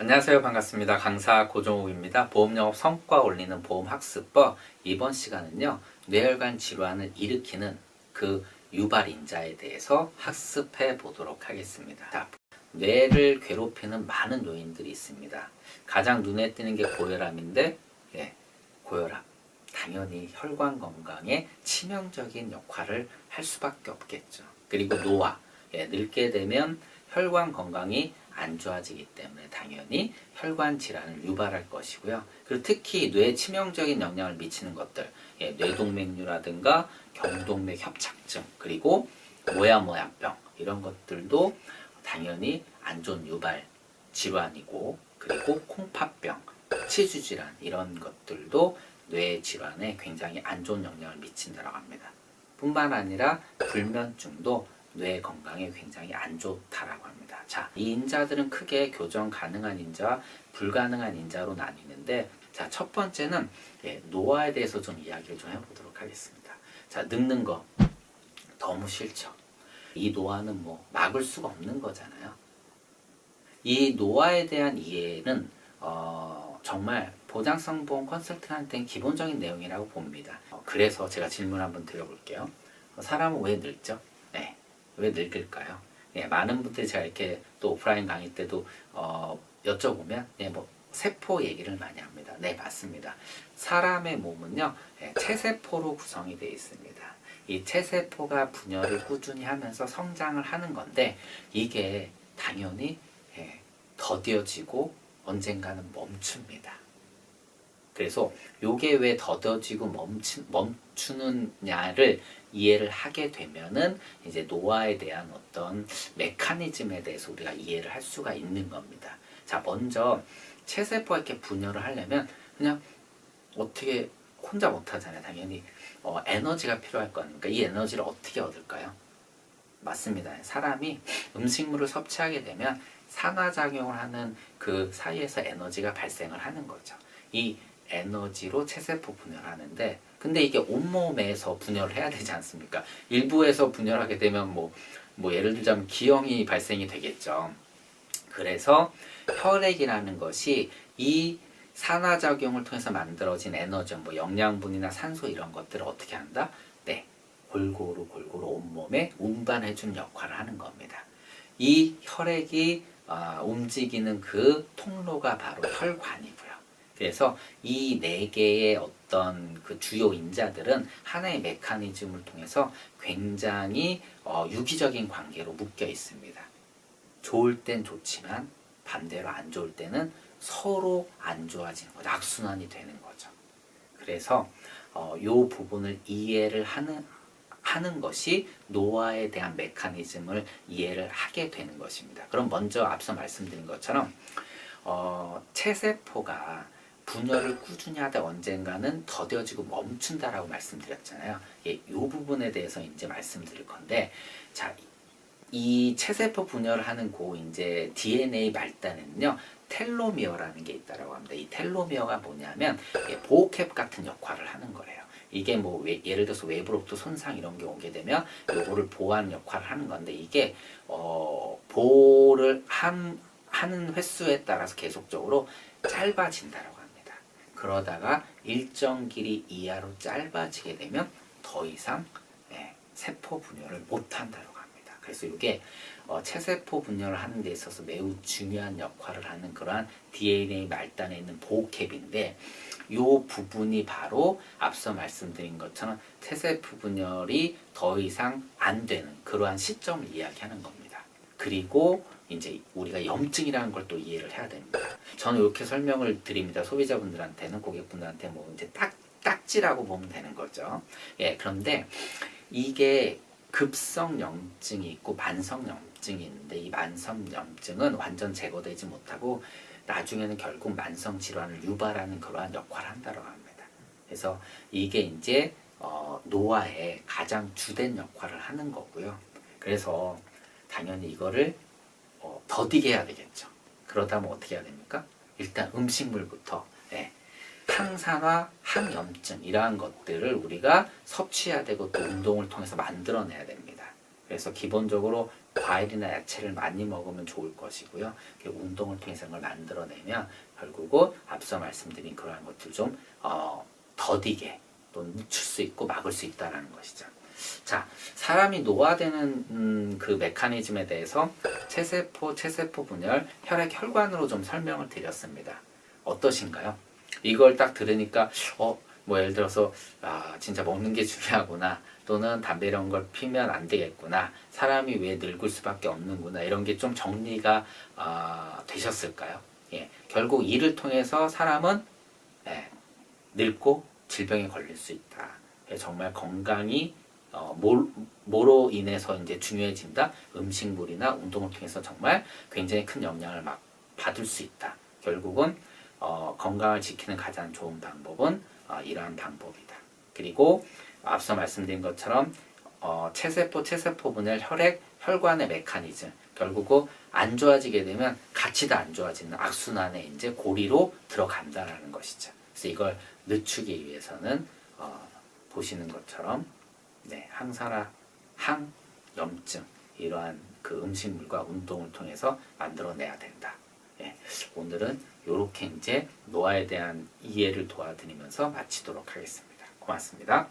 안녕하세요. 반갑습니다. 강사 고종욱입니다. 보험영업 성과 올리는 보험학습법 이번 시간은요. 뇌혈관 질환을 일으키는 그 유발인자에 대해서 학습해 보도록 하겠습니다. 자, 뇌를 괴롭히는 많은 요인들이 있습니다. 가장 눈에 띄는 게 고혈압인데 고혈압 당연히 혈관 건강에 치명적인 역할을 할 수밖에 없겠죠. 그리고 노화 늙게 되면 혈관 건강이 안 좋아지기 때문에 당연히 혈관 질환을 유발할 것이고요. 그리고 특히 뇌에 치명적인 영향을 미치는 것들, 뇌동맥류라든가 경동맥 협착증, 그리고 모야모야병 이런 것들도 당연히 안 좋은 유발 질환이고, 그리고 콩팥병, 치주질환 이런 것들도 뇌 질환에 굉장히 안 좋은 영향을 미친다고 합니다. 뿐만 아니라 불면증도 뇌 건강에 굉장히 안 좋다라고 합니다. 자, 이 인자들은 크게 교정 가능한 인자와 불가능한 인자로 나뉘는데, 자, 첫 번째는 노화에 대해서 좀 이야기를 좀 해보도록 하겠습니다. 자, 늙는 거 너무 싫죠. 이 노화는 뭐 막을 수가 없는 거잖아요. 이 노화에 대한 이해는 정말 보장성 보험 컨설턴트한테는 기본적인 내용이라고 봅니다. 그래서 제가 질문 한번 드려볼게요. 사람은 왜 늙죠? 왜 늙을까요? 많은 분들이 제가 이렇게 또 오프라인 강의 때도 여쭤보면 뭐 세포 얘기를 많이 합니다. 네, 맞습니다. 사람의 몸은요, 체세포로 구성이 되어 있습니다. 이 체세포가 분열을 꾸준히 하면서 성장을 하는 건데, 이게 당연히 더뎌지고 언젠가는 멈춥니다. 그래서 요게 왜 더뎌지고 멈추느냐를 이해를 하게 되면은 이제 노화에 대한 어떤 메커니즘에 대해서 우리가 이해를 할 수가 있는 겁니다. 자, 먼저 체세포가 이렇게 분열을 하려면 그냥 어떻게 혼자 못 하잖아요. 당연히 에너지가 필요할 거 아닙니까? 이 에너지를 어떻게 얻을까요? 맞습니다. 사람이 음식물을 섭취하게 되면 산화작용을 하는 그 사이에서 에너지가 발생을 하는 거죠. 이 에너지로 체세포 분열을 하는데, 근데 이게 온몸에서 분열을 해야 되지 않습니까? 일부에서 분열하게 되면 뭐 예를 들자면 기형이 발생이 되겠죠. 그래서 혈액이라는 것이 이 산화작용을 통해서 만들어진 에너지, 뭐 영양분이나 산소 이런 것들을 어떻게 한다? 골고루 온몸에 운반해준 역할을 하는 겁니다. 이 혈액이 움직이는 그 통로가 바로 혈관이고요. 그래서 이 네 개의 어떤 그 주요 인자들은 하나의 메커니즘을 통해서 굉장히 유기적인 관계로 묶여 있습니다. 좋을 땐 좋지만 반대로 안 좋을 때는 서로 안 좋아지는 거죠. 악순환이 되는 거죠. 그래서 이 부분을 이해를 하는 것이 노화에 대한 메커니즘을 이해를 하게 되는 것입니다. 그럼 먼저 앞서 말씀드린 것처럼 체세포가 분열을 꾸준히 하다 언젠가는 더뎌지고 멈춘다라고 말씀드렸잖아요. 이 부분에 대해서 이제 말씀드릴 건데, 자, 이 체세포 분열을 하는 이제 DNA 말단에는요, 텔로미어라는 게 있다라고 합니다. 이 텔로미어가 뭐냐면 보호캡 같은 역할을 하는 거예요. 이게 뭐 예를 들어서 외부로부터 손상 이런 게 오게 되면 요거를 보호하는 역할을 하는 건데, 이게 보호를 하는 횟수에 따라서 계속적으로 짧아진다라고 합니다. 그러다가 일정 길이 이하로 짧아지게 되면 더 이상 세포 분열을 못 한다고 합니다. 그래서 이게 체세포 분열을 하는 데 있어서 매우 중요한 역할을 하는 그러한 DNA 말단에 있는 보호캡인데, 이 부분이 바로 앞서 말씀드린 것처럼 체세포 분열이 더 이상 안 되는 그러한 시점을 이야기하는 겁니다. 그리고 이제 우리가 염증이라는 걸 또 이해를 해야 됩니다. 저는 이렇게 설명을 드립니다. 소비자분들한테는, 고객분들한테 뭐 이제 딱지라고 보면 되는 거죠. 그런데 이게 급성 염증이 있고 만성 염증이 있는데, 이 만성 염증은 완전 제거되지 못하고 나중에는 결국 만성 질환을 유발하는 그러한 역할을 한다고 합니다. 그래서 이게 이제 노화에 가장 주된 역할을 하는 거고요. 그래서 당연히 이거를 더디게 해야 되겠죠. 그러다면 어떻게 해야 됩니까? 일단 음식물부터 항산화, 항염증 이러한 것들을 우리가 섭취해야 되고 또 운동을 통해서 만들어내야 됩니다. 그래서 기본적으로 과일이나 야채를 많이 먹으면 좋을 것이고요. 운동을 통해서 그걸 만들어내면 결국은 앞서 말씀드린 그러한 것들 좀 더디게 또 늦출 수 있고 막을 수 있다는 것이죠. 자, 사람이 노화되는 그 메커니즘에 대해서 체세포 분열, 혈액, 혈관으로 좀 설명을 드렸습니다. 어떠신가요? 이걸 딱 들으니까 뭐 예를 들어서 진짜 먹는 게 중요하구나, 또는 담배 이런 걸 피면 안 되겠구나, 사람이 왜 늙을 수밖에 없는구나, 이런 게 좀 정리가 되셨을까요? 예, 결국 이를 통해서 사람은 늙고 질병에 걸릴 수 있다. 정말 건강이 뭐로 인해서 이제 중요해진다. 음식물이나 운동을 통해서 정말 굉장히 큰 영향을 받을 수 있다. 결국은 건강을 지키는 가장 좋은 방법은 이러한 방법이다. 그리고 앞서 말씀드린 것처럼 체세포 분열, 혈액, 혈관의 메커니즘, 결국은 안 좋아지게 되면 같이 다 안 좋아지는 악순환에 이제 고리로 들어간다라는 것이죠. 그래서 이걸 늦추기 위해서는 보시는 것처럼 항산화, 항염증, 이러한 그 음식물과 운동을 통해서 만들어내야 된다. 오늘은 이렇게 이제 노화에 대한 이해를 도와드리면서 마치도록 하겠습니다. 고맙습니다.